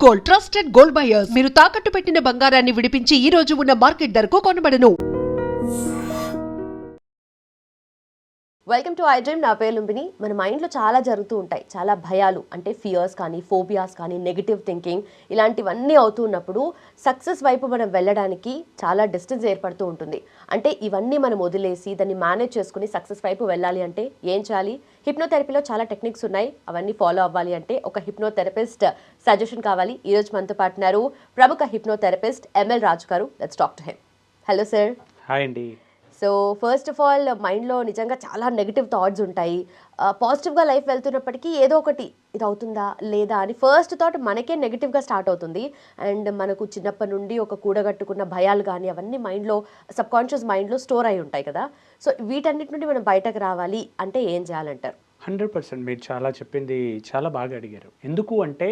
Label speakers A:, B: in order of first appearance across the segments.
A: Gold trusted gold buyers మీరు తాకట్టు పెట్టిన బంగారాన్ని విడిపించి ఈ రోజు ఉన్న మార్కెట్ ధరకు కొనబడను.
B: Welcome to iDream. నా పేరు లుంబిని. మన మైండ్లో చాలా జరుగుతూ ఉంటాయి, చాలా భయాలు, అంటే ఫియర్స్ కానీ, ఫోబియాస్ కానీ, నెగిటివ్ థింకింగ్ ఇలాంటివన్నీ అవుతూ ఉన్నప్పుడు సక్సెస్ వైపు మనం వెళ్ళడానికి చాలా డిస్టెన్స్ ఏర్పడుతూ ఉంటుంది. అంటే ఇవన్నీ మనం వదిలేసి దాన్ని మేనేజ్ చేసుకుని సక్సెస్ వైపు వెళ్ళాలి అంటే ఏం చేయాలి? హిప్నోథెరపీలో చాలా టెక్నిక్స్ ఉన్నాయి, అవన్నీ ఫాలో అవ్వాలి అంటే ఒక హిప్నోథెరపిస్ట్ సజెషన్ కావాలి. ఈరోజు మనతో పాటున్నారు ప్రముఖ హిప్నోథెరపిస్ట్ ఎంఎల్ రాజు గారు. Let's talk to him. Hello sir.
C: Hi అండి.
B: సో ఫస్ట్ ఆఫ్ ఆల్, మైండ్లో నిజంగా చాలా నెగిటివ్ థాట్స్ ఉంటాయి. పాజిటివ్గా లైఫ్ వెళ్తున్నప్పటికీ ఏదో ఒకటి ఇది అవుతుందా లేదా అని ఫస్ట్ థాట్ మనకే నెగిటివ్గా స్టార్ట్ అవుతుంది. అండ్ మనకు చిన్నప్పటి నుండి ఒక కూడగట్టుకున్న భయాలు కానీ అవన్నీ మైండ్లో, సబ్కాన్షియస్ మైండ్లో స్టోర్ అయి ఉంటాయి కదా. సో వీటన్నిటి నుండి మనం బయటకు రావాలి అంటే ఏం చేయాలంటారు?
C: 100% మీరు చాలా చెప్పింది చాలా బాగా అడిగారు. ఎందుకు అంటే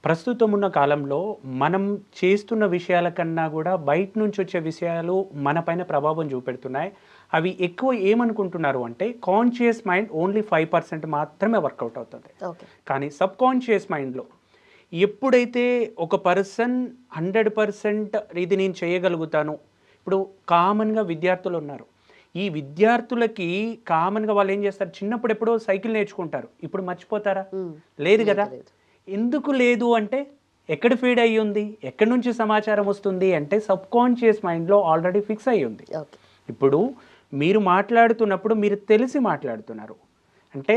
C: ప్రస్తుతం ఉన్న కాలంలో మనం చేస్తున్న విషయాల కన్నా కూడా బయట నుంచి వచ్చే విషయాలు మన పైన ప్రభావం చూపెడుతున్నాయి. అవి ఎక్కువ ఏమనుకుంటున్నారు అంటే కాన్షియస్ మైండ్ ఓన్లీ 5% మాత్రమే వర్కౌట్ అవుతుంది. కానీ సబ్ కాన్షియస్ మైండ్లో ఎప్పుడైతే ఒక పర్సన్ 100% ఇది నేను చేయగలుగుతాను. ఇప్పుడు కామన్గా విద్యార్థులు ఉన్నారు. ఈ విద్యార్థులకి కామన్గా వాళ్ళు ఏం చేస్తారు, చిన్నప్పుడు ఎప్పుడో సైకిల్ నేర్చుకుంటారు, ఇప్పుడు మర్చిపోతారా? లేదు కదా. ఎందుకు లేదు అంటే ఎక్కడ ఫీడ్ అయ్యి ఉంది, ఎక్కడి నుంచి సమాచారం వస్తుంది అంటే సబ్ కాన్షియస్ మైండ్లో ఆల్రెడీ ఫిక్స్ అయ్యి ఉంది. ఇప్పుడు మీరు మాట్లాడుతున్నప్పుడు మీరు తెలిసి మాట్లాడుతున్నారు అంటే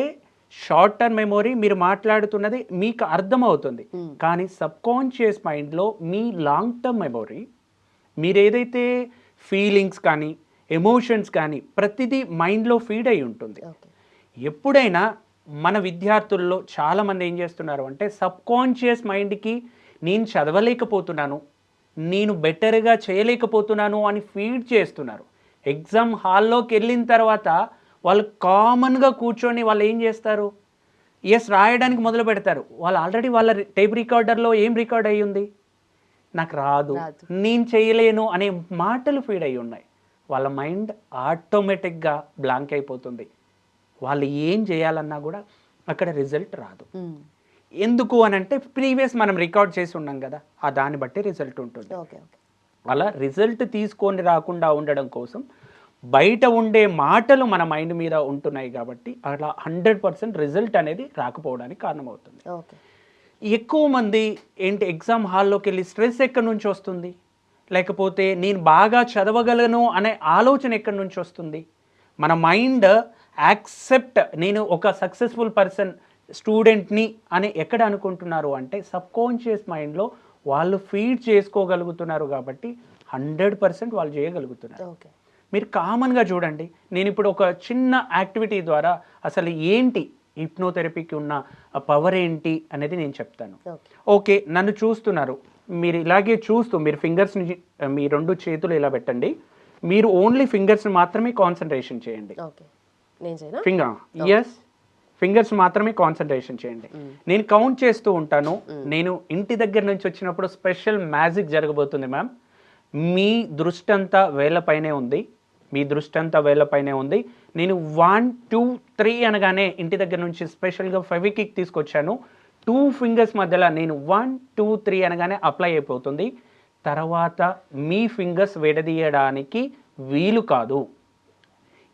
C: షార్ట్ టర్మ్ మెమొరీ, మీరు మాట్లాడుతున్నది మీకు అర్థమవుతుంది. కానీ సబ్ కాన్షియస్ మైండ్లో మీ లాంగ్ టర్మ్ మెమొరీ, మీరు ఏదైతే ఫీలింగ్స్ కానీ ఎమోషన్స్ కానీ ప్రతిదీ మైండ్లో ఫీడ్ అయి ఉంటుంది. ఎప్పుడైనా మన విద్యార్థుల్లో చాలామంది ఏం చేస్తున్నారు అంటే సబ్ కాన్షియస్ మైండ్కి నేను చదవలేకపోతున్నాను, నేను బెటర్గా చేయలేకపోతున్నాను అని ఫీడ్ చేస్తున్నారు. ఎగ్జామ్ హాల్లోకి వెళ్ళిన తర్వాత వాళ్ళు కామన్గా కూర్చొని వాళ్ళు ఏం చేస్తారు, రాయడానికి మొదలు పెడతారు. వాళ్ళు ఆల్రెడీ వాళ్ళ టేప్ రికార్డర్లో ఏం రికార్డ్ అయ్యి ఉంది, నాకు రాదు, నేను చేయలేను అనే మాటలు ఫీడ్ అయ్యి ఉన్నాయి. వాళ్ళ మైండ్ ఆటోమేటిక్గా బ్లాంక్ అయిపోతుంది. వాళ్ళు ఏం చేయాలన్నా కూడా అక్కడ రిజల్ట్ రాదు. ఎందుకు అని అంటే ప్రీవియస్ మనం రికార్డ్ చేసి ఉన్నాం కదా, ఆ దాన్ని బట్టి రిజల్ట్ ఉంటుంది. అలా రిజల్ట్ తీసుకొని రాకుండా ఉండడం కోసం బయట ఉండే మాటలు మన మైండ్ మీద ఉంటున్నాయి కాబట్టి అలా 100% రిజల్ట్ అనేది రాకపోవడానికి కారణమవుతుంది. ఎక్కువ మంది ఏంటి, ఎగ్జామ్ హాల్లోకి వెళ్ళి స్ట్రెస్ ఎక్కడి నుంచి వస్తుంది, లేకపోతే నేను బాగా చదవగలను అనే ఆలోచన ఎక్కడి నుంచి వస్తుంది. మన మైండ్ యాక్సెప్ట్ నేను ఒక సక్సెస్ఫుల్ పర్సన్, స్టూడెంట్ని అని ఎక్కడ అనుకుంటున్నారు అంటే సబ్ కాన్షియస్ మైండ్లో వాళ్ళు ఫీడ్ చేసుకోగలుగుతున్నారు కాబట్టి 100% వాళ్ళు చేయగలుగుతున్నారు. మీరు కామన్గా చూడండి, నేను ఇప్పుడు ఒక చిన్న యాక్టివిటీ ద్వారా అసలు ఏంటి హిప్నోథెరపీకి ఉన్న పవర్ ఏంటి అనేది నేను చెప్తాను. ఓకే, నన్ను చూస్తున్నారు, మీరు ఇలాగే చూస్తూ మీరు ఫింగర్స్ని, మీ 2 చేతులు ఇలా పెట్టండి, మీరు ఓన్లీ ఫింగర్స్ని మాత్రమే కాన్సన్ట్రేషన్ చేయండి. ఫింగర్స్ మాత్రమే కాన్సన్ట్రేషన్ చేయండి. నేను కౌంట్ చేస్తూ ఉంటాను. నేను ఇంటి దగ్గర నుంచి వచ్చినప్పుడు స్పెషల్ మ్యాజిక్ జరగబోతుంది మ్యామ్. మీ దృష్టి అంతా వేళ్ళపైనే ఉంది, మీ దృష్టి అంతా వేళ్ళపైనే ఉంది. నేను 1 2 3 అనగానే ఇంటి దగ్గర నుంచి స్పెషల్గా ఫెవిక్విక్ తీసుకొచ్చాను. 2 ఫింగర్స్ మధ్యలో నేను 1 2 3 అనగానే అప్లై అయిపోతుంది. తర్వాత మీ ఫింగర్స్ విడదీయడానికి వీలు కాదు.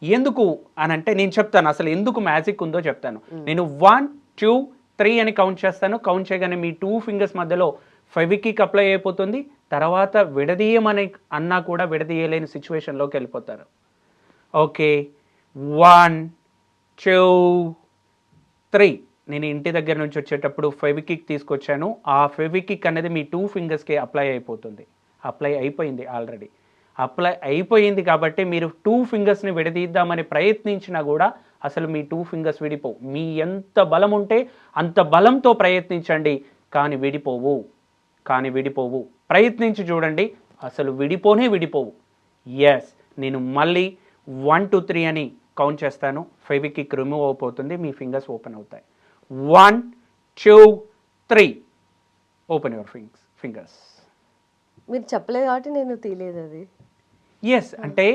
C: ఎందుకు అని అంటే నేను చెప్తాను, అసలు ఎందుకు మ్యాజిక్ ఉందో చెప్తాను. నేను 1 2 3 అని కౌంట్ చేస్తాను. కౌంట్ చేయగానే మీ 2 ఫింగర్స్ మధ్యలో ఫెవిక్విక్ అప్లై అయిపోతుంది. తర్వాత విడదీయమని అన్నా కూడా విడదీయలేని సిచ్యువేషన్లోకి వెళ్ళిపోతారు. ఓకే, 1 2 3 నేను ఇంటి దగ్గర నుంచి వచ్చేటప్పుడు ఫెవిక్విక్ తీసుకొచ్చాను. ఆ ఫెవిక్విక్ అనేది మీ 2 ఫింగర్స్కి అప్లై అయిపోతుంది. అప్లై అయిపోయింది, ఆల్రెడీ అప్లై అయిపోయింది. కాబట్టి మీరు 2 ఫింగర్స్ని విడదీద్దామని ప్రయత్నించినా కూడా అసలు మీ 2 ఫింగర్స్ విడిపోవు. మీ ఎంత బలం ఉంటే అంత బలంతో ప్రయత్నించండి, కానీ విడిపోవు. ప్రయత్నించి చూడండి, అసలు విడిపోవు. నేను మళ్ళీ 1 2 3 అని కౌంట్ చేస్తాను. ఫెవిక్విక్ రిమూవ్ అయిపోతుంది, మీ ఫింగర్స్ ఓపెన్ అవుతాయి. 1 2 3 ఓపెన్ యువర్ ఫింగర్స్.
B: మీరు చెప్పలేదు కాబట్టి నేను తీయలేదు అది.
C: అంటే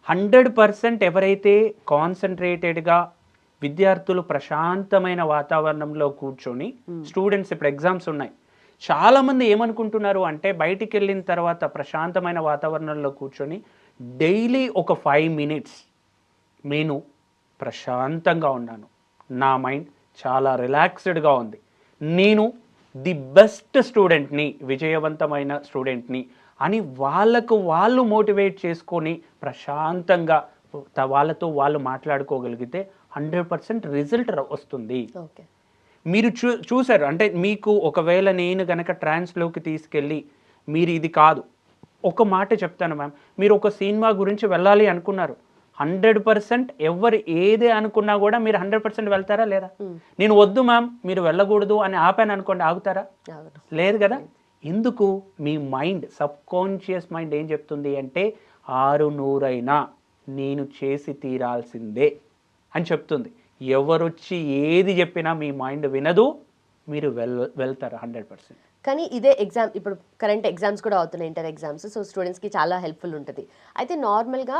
C: 100% ఎవరైతే కాన్సన్ట్రేటెడ్గా విద్యార్థులు ప్రశాంతమైన వాతావరణంలో కూర్చొని, స్టూడెంట్స్ ఇప్పుడు ఎగ్జామ్స్ ఉన్నాయి, చాలామంది ఏమనుకుంటున్నారు అంటే బయటికి వెళ్ళిన తర్వాత ప్రశాంతమైన వాతావరణంలో కూర్చొని డైలీ ఒక 5 minutes నేను ప్రశాంతంగా ఉన్నాను, నా మైండ్ చాలా రిలాక్స్డ్గా ఉంది, నేను ది బెస్ట్ స్టూడెంట్ని, విజయవంతమైన స్టూడెంట్ని అని వాళ్ళకు వాళ్ళు మోటివేట్ చేసుకొని ప్రశాంతంగా వాళ్ళతో వాళ్ళు మాట్లాడుకోగలిగితే 100% రిజల్ట్ వస్తుంది.
B: ఓకే.
C: మీరు చూసారు అంటే మీకు ఒకవేళ నేను కనుక ట్రాన్స్లోకి తీసుకెళ్ళి మీరు ఇది కాదు, ఒక మాట చెప్తాను మ్యామ్, మీరు ఒక సినిమా గురించి వెళ్ళాలి అనుకున్నారు, 100% ఎవరు ఏదే అనుకున్నా కూడా మీరు 100% వెళ్తారా లేదా? నేను వద్దు మ్యామ్ మీరు వెళ్ళకూడదు అని ఆపాను అనుకోండి, ఆగుతారా? లేదు కదా. ఎందుకు? మీ మైండ్, సబ్కాన్షియస్ మైండ్ ఏం చెప్తుంది అంటే 600 నేను చేసి తీరాల్సిందే అని చెప్తుంది. ఎవరొచ్చి ఏది చెప్పినా మీ మైండ్ వినదు, మీరు వెళ్తారు 100%.
B: కానీ ఇదే ఎగ్జామ్, ఇప్పుడు కరెంట్ ఎగ్జామ్స్ కూడా అవుతున్నాయి, ఇంటర్ ఎగ్జామ్స్. సో స్టూడెంట్స్కి చాలా హెల్ప్ఫుల్ ఉంటుంది. అయితే నార్మల్గా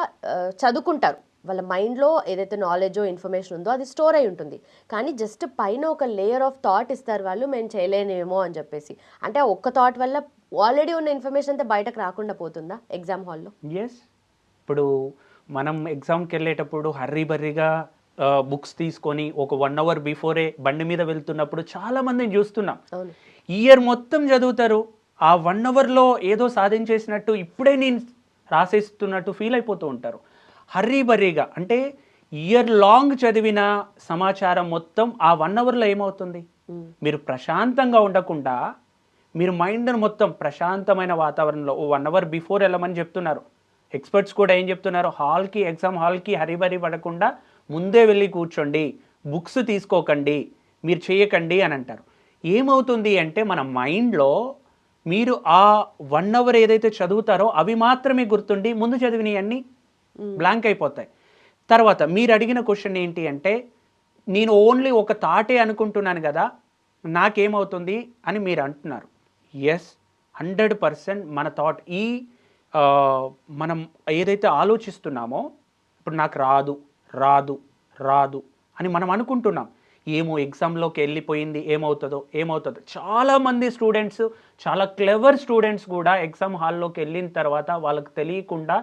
B: చదువుకుంటారు, వాళ్ళ మైండ్లో ఏదైతే నాలెడ్జో ఇన్ఫర్మేషన్ ఉందో అది స్టోర్ అయి ఉంటుంది. కానీ జస్ట్ పైన ఒక లేయర్ ఆఫ్ థాట్ ఇస్తారు వాళ్ళు, మేము చేయలేనేమో అని చెప్పేసి. అంటే ఆ ఒక్క థాట్ వల్ల ఆల్రెడీ ఉన్న ఇన్ఫర్మేషన్ అంతా బయటకు రాకుండా పోతుందా ఎగ్జామ్ హాల్లో?
C: ఎస్. ఇప్పుడు మనం ఎగ్జామ్కి వెళ్ళేటప్పుడు హర్రీబర్రీగా బుక్స్ తీసుకొని ఒక 1 hour బిఫోరే బండి మీద వెళ్తున్నప్పుడు చాలామందిని చూస్తున్నాం. ఇయర్ మొత్తం చదువుతారు, ఆ 1 hourలో ఏదో సాధించేసినట్టు ఇప్పుడే నేను రాసేస్తున్నట్టు ఫీల్ అయిపోతూ ఉంటారు. హర్రీబర్రీగా అంటే ఇయర్ లాంగ్ చదివిన సమాచారం మొత్తం ఆ 1 hourలో ఏమవుతుంది? మీరు ప్రశాంతంగా ఉండకుండా మీరు మైండ్ని మొత్తం ప్రశాంతమైన వాతావరణంలో 1 hour బిఫోర్ వెళ్ళమని చెప్తున్నారు. ఎక్స్పర్ట్స్ కూడా ఏం చెప్తున్నారు? ఎగ్జామ్ హాల్కి హరిబరి పడకుండా ముందే వెళ్ళి కూర్చోండి, బుక్స్ తీసుకోకండి, మీరు చేయకండి అని అంటారు. ఏమవుతుంది అంటే మన మైండ్లో మీరు ఆ 1 hour ఏదైతే చదువుతారో అవి మాత్రమే గుర్తుండి ముందు చదివినవన్నీ బ్లాంక్ అయిపోతాయి. తర్వాత మీరు అడిగిన క్వశ్చన్ ఏంటి అంటే నేను ఓన్లీ ఒక థాటే అనుకుంటున్నాను కదా, నాకేమవుతుంది అని మీరు అంటున్నారు. ఎస్, 100% మన థాట్, ఈ మనం ఏదైతే ఆలోచిస్తున్నామో ఇప్పుడు నాకు రాదు రాదు రాదు అని మనం అనుకుంటున్నాం, ఏమో ఎగ్జామ్లోకి వెళ్ళిపోయింది ఏమవుతుందో. చాలామంది స్టూడెంట్స్, చాలా క్లెవర్ స్టూడెంట్స్ కూడా ఎగ్జామ్ హాల్లోకి వెళ్ళిన తర్వాత వాళ్ళకి తెలియకుండా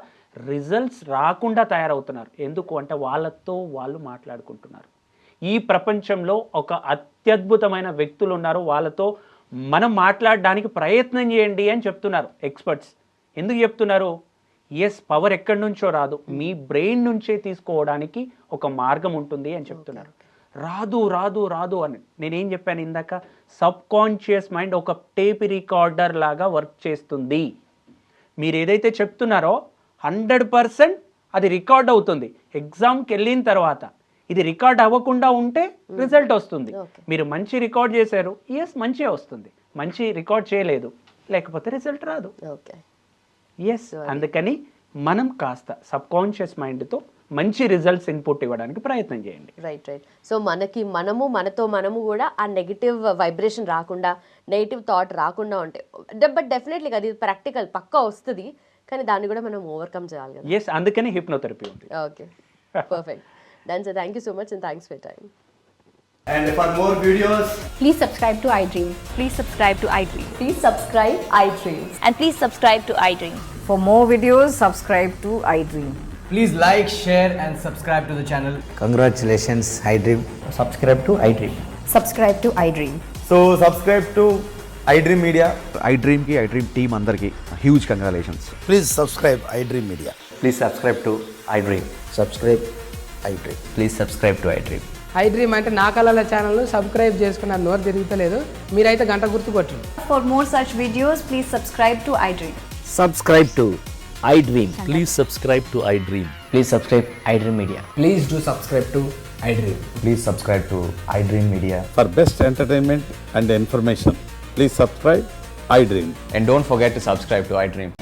C: రిజల్ట్స్ రాకుండా తయారవుతున్నారు. ఎందుకు అంటే వాళ్ళతో వాళ్ళు మాట్లాడుకుంటున్నారు. ఈ ప్రపంచంలో ఒక అత్యద్భుతమైన వ్యక్తులు ఉన్నారు, వాళ్ళతో మనం మాట్లాడడానికి ప్రయత్నం చేయండి అని చెప్తున్నారు ఎక్స్పర్ట్స్. ఎందుకు చెప్తున్నారు? ఎస్, పవర్ ఎక్కడి నుంచో రాదు, మీ బ్రెయిన్ నుంచే తీసుకోవడానికి ఒక మార్గం ఉంటుంది అని చెప్తున్నారు. రాదు రాదు రాదు అని నేనేం చెప్పాను ఇందాక, సబ్కాన్షియస్ మైండ్ ఒక టేప్ రికార్డర్ లాగా వర్క్ చేస్తుంది. మీరు ఏదైతే చెప్తున్నారో 100% అది రికార్డ్ అవుతుంది. ఎగ్జామ్కి వెళ్ళిన తర్వాత ఇది రికార్డ్ అవ్వకుండా ఉంటే రిజల్ట్ వస్తుంది. మీరు మంచి రికార్డ్ చేశారు, ఎస్ మంచిగా వస్తుంది. మంచి రికార్డ్ చేయలేదు, లేకపోతే రిజల్ట్ రాదు. ఎస్, అందుకని మనం కాస్త సబ్కాన్షియస్ మైండ్తో మంచి రిజల్ట్స్ ఇన్పుట్ ఇవ్వడానికి ప్రయత్నం చేయండి.
B: రైట్. సో మనతో మనము కూడా ఆ నెగిటివ్ వైబ్రేషన్ రాకుండా, నెగిటివ్ థాట్ రాకుండా ఉంటాయి. బట్ డెఫినెట్లీ అది ప్రాక్టికల్ పక్కా వస్తుంది, కానీ దాన్ని కూడా మనం ఓవర్కమ్ చేయాలి కదా.
C: ఎస్, అందుకని హిప్నోథెరపీ ఉంది.
B: Okay, perfect. Done, sir. Thank you so much and thanks for your time.
D: And for more videos,
E: please subscribe to iDream. Please subscribe to iDream.
B: Please subscribe iDream.
E: And please subscribe to iDream.
F: For more videos, subscribe to iDream.
D: please like, share and subscribe to the channel.
G: Congratulations, iDream.
D: Subscribe to iDream.
E: Subscribe to iDream.
D: So subscribe to iDream Media.
H: iDream ki iDream team andarki huge congratulations.
G: Please subscribe iDream Media.
I: Please subscribe to iDream.
G: Subscribe iDream.
I: Please subscribe to iDream.
J: iDream అంటే నా కళల channel subscribe చేసుకున్న నోరు తిరుగుతలేదు, మీరైతే గంట గుర్తు కొట్టండి.
E: For more such videos, please subscribe to iDream.
G: Subscribe to iDream.
I: Please subscribe to iDream. Please subscribe iDream Media.
D: Please do subscribe to iDream.
I: Please subscribe to iDream Media.
K: For best entertainment and information, please subscribe iDream.
I: And don't forget to subscribe to iDream.